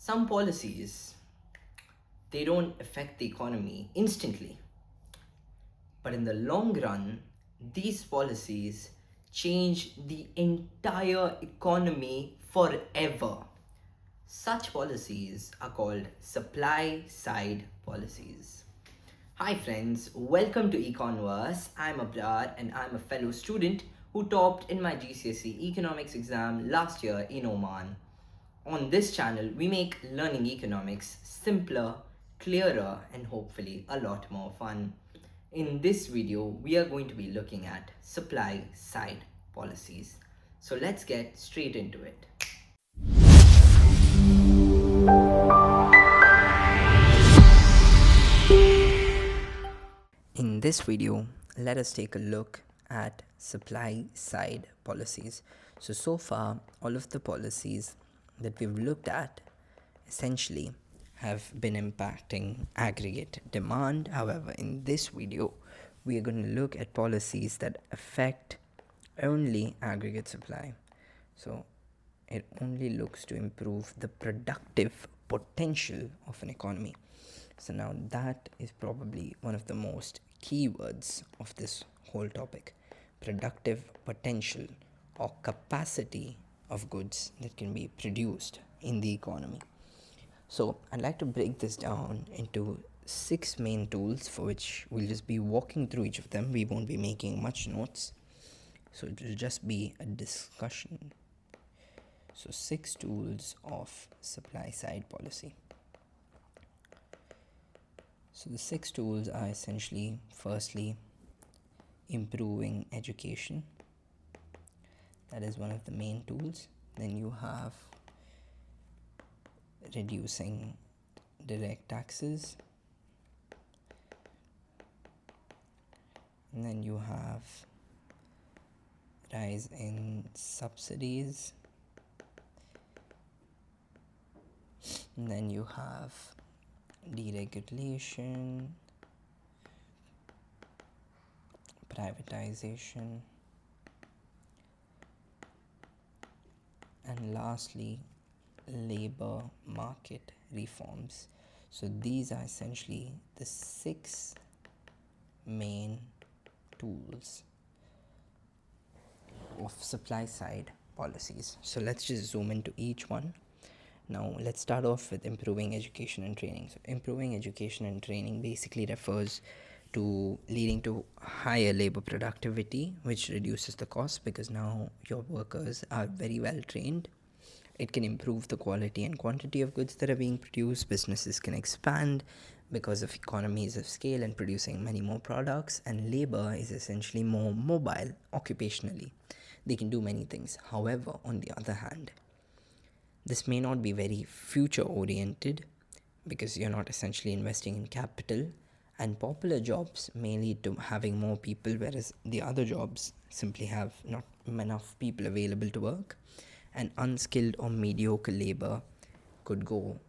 Some policies, they don't affect the economy instantly, but in the long run, these policies change the entire economy forever. Such policies are called supply side policies. Hi friends, welcome to Econverse. I'm Abrar and I'm a fellow student who topped in my GCSE Economics exam last year in Oman. On this channel, we make learning economics simpler, clearer, and hopefully a lot more fun. In this video, we are going to be looking at supply side policies. So let's get straight into it. In this video, let us take a look at supply side policies. So far, all of the policies that we've looked at essentially have been impacting aggregate demand. However, in this video, we are going to look at policies that affect only aggregate supply. So it only looks to improve the productive potential of an economy. So now that is probably one of the most keywords of this whole topic: productive potential or capacity of goods that can be produced in the economy. So I'd like to break this down into 6 main tools, for which we'll just be walking through each of them. We won't be making much notes, so it will just be a discussion. So 6 tools of supply side policy. So the 6 tools are essentially, firstly, improving education. That is one of the main tools. Then you have reducing direct taxes. And then you have rise in subsidies. And then you have deregulation, privatization, and lastly, labor market reforms. So these are essentially the 6 main tools of supply side policies. So let's just zoom into each one. Now let's start off with improving education and training. So improving education and training basically refers to leading to higher labor productivity, which reduces the cost because now your workers are very well trained. It can improve the quality and quantity of goods that are being produced. Businesses can expand because of economies of scale and producing many more products, and labor is essentially more mobile occupationally. They can do many things. However, on the other hand, this may not be very future oriented because you're not essentially investing in capital, and popular jobs may lead to having more people, whereas the other jobs simply have not enough people available to work, and unskilled or mediocre labor could go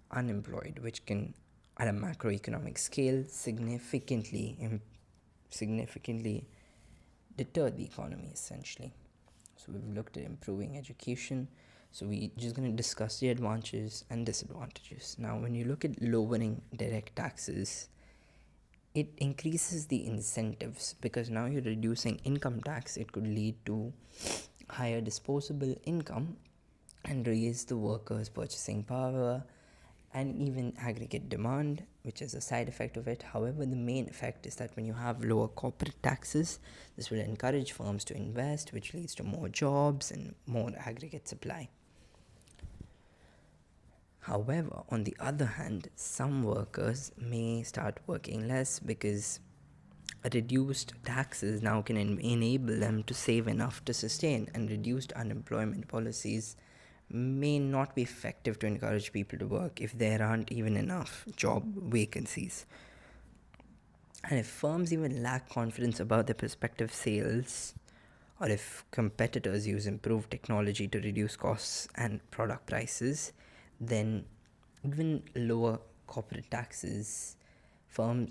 unemployed, which can, at a macroeconomic scale, significantly deter the economy essentially. So we've looked at improving education. So we're just going to discuss the advantages and disadvantages. Now, when you look at lowering direct taxes, it increases the incentives because now you're reducing income tax. It could lead to higher disposable income and raise the workers' purchasing power and even aggregate demand, which is a side effect of it. However, the main effect is that when you have lower corporate taxes, this will encourage firms to invest, which leads to more jobs and more aggregate supply. However, on the other hand, some workers may start working less because reduced taxes now can enable them to save enough to sustain, and reduced unemployment policies may not be effective to encourage people to work if there aren't even enough job vacancies. And if firms even lack confidence about their prospective sales, or if competitors use improved technology to reduce costs and product prices, then even lower corporate taxes,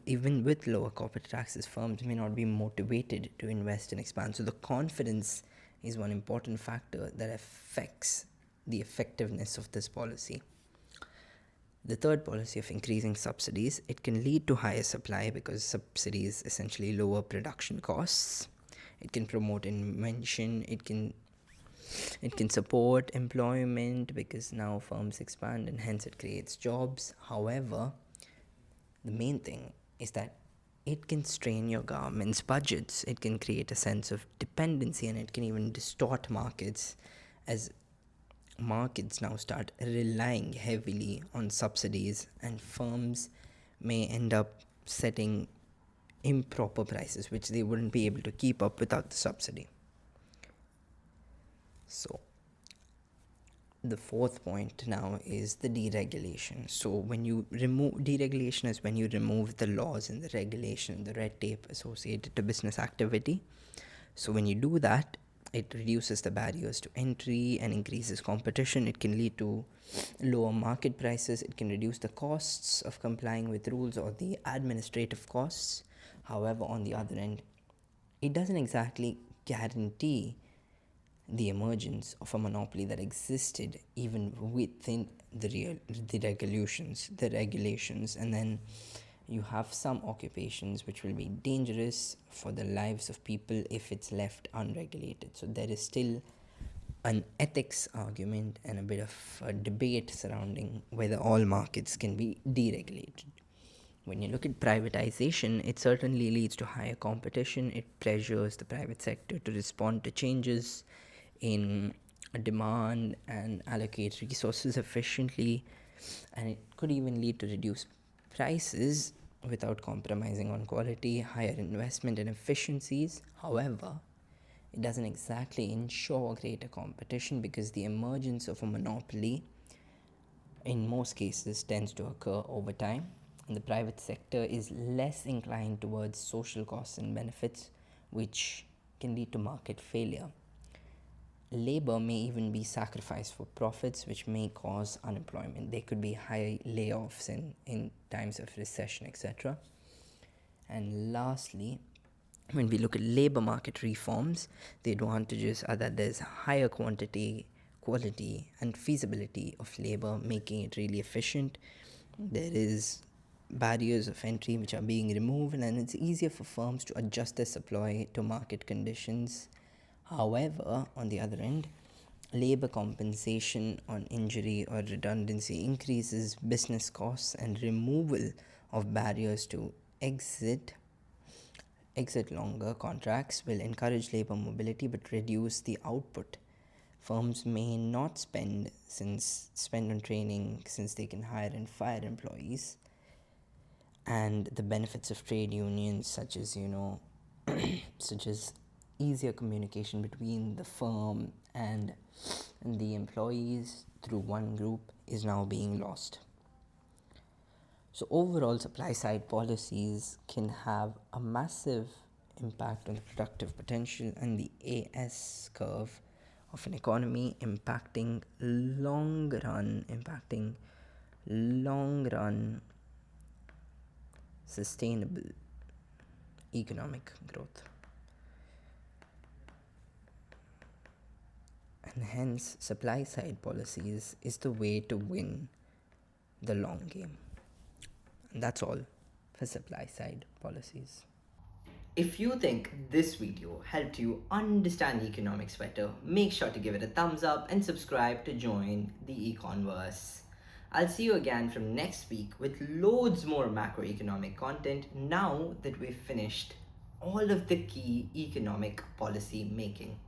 even with lower corporate taxes, firms may not be motivated to invest and expand. So the confidence is one important factor that affects the effectiveness of this policy. The third policy of increasing subsidies, it can lead to higher supply because subsidies essentially lower production costs. It can promote invention, it can support employment because now firms expand and hence it creates jobs. However, the main thing is that it can strain your government's budgets. It can create a sense of dependency and it can even distort markets as markets now start relying heavily on subsidies and firms may end up setting improper prices which they wouldn't be able to keep up without the subsidy. So the fourth point now is the deregulation. So when you remove deregulation is when you remove the laws and the regulation, the red tape associated to business activity. So when you do that, it reduces the barriers to entry and increases competition. It can lead to lower market prices. It can reduce the costs of complying with rules or the administrative costs. However, on the other end, it doesn't exactly guarantee the emergence of a monopoly that existed even within the regulations, and then you have some occupations which will be dangerous for the lives of people if it's left unregulated. So there is still an ethics argument and a bit of a debate surrounding whether all markets can be deregulated. When you look at privatization, it certainly leads to higher competition. It pressures the private sector to respond to changes in demand and allocate resources efficiently, and it could even lead to reduced prices without compromising on quality, higher investment and efficiencies. However, it doesn't exactly ensure greater competition because the emergence of a monopoly in most cases tends to occur over time, and the private sector is less inclined towards social costs and benefits, which can lead to market failure. Labor may even be sacrificed for profits, which may cause unemployment. There could be high layoffs in times of recession, etc. And lastly, when we look at labor market reforms, the advantages are that there's higher quantity, quality, and feasibility of labor, making it really efficient. There is barriers of entry which are being removed, and it's easier for firms to adjust their supply to market conditions. However, on the other end, labor compensation on injury or redundancy increases business costs, and removal of barriers to exit longer contracts will encourage labor mobility but reduce the output. Firms may not spend on training since they can hire and fire employees, and the benefits of trade unions such as such as easier communication between the firm and the employees through one group is now being lost. So overall, supply side policies can have a massive impact on the productive potential and the AS curve of an economy, impacting long run sustainable economic growth. And hence, supply side policies is the way to win the long game. And that's all for supply side policies. If you think this video helped you understand economics better, make sure to give it a thumbs up and subscribe to join the Econverse. I'll see you again from next week with loads more macroeconomic content now that we've finished all of the key economic policy making.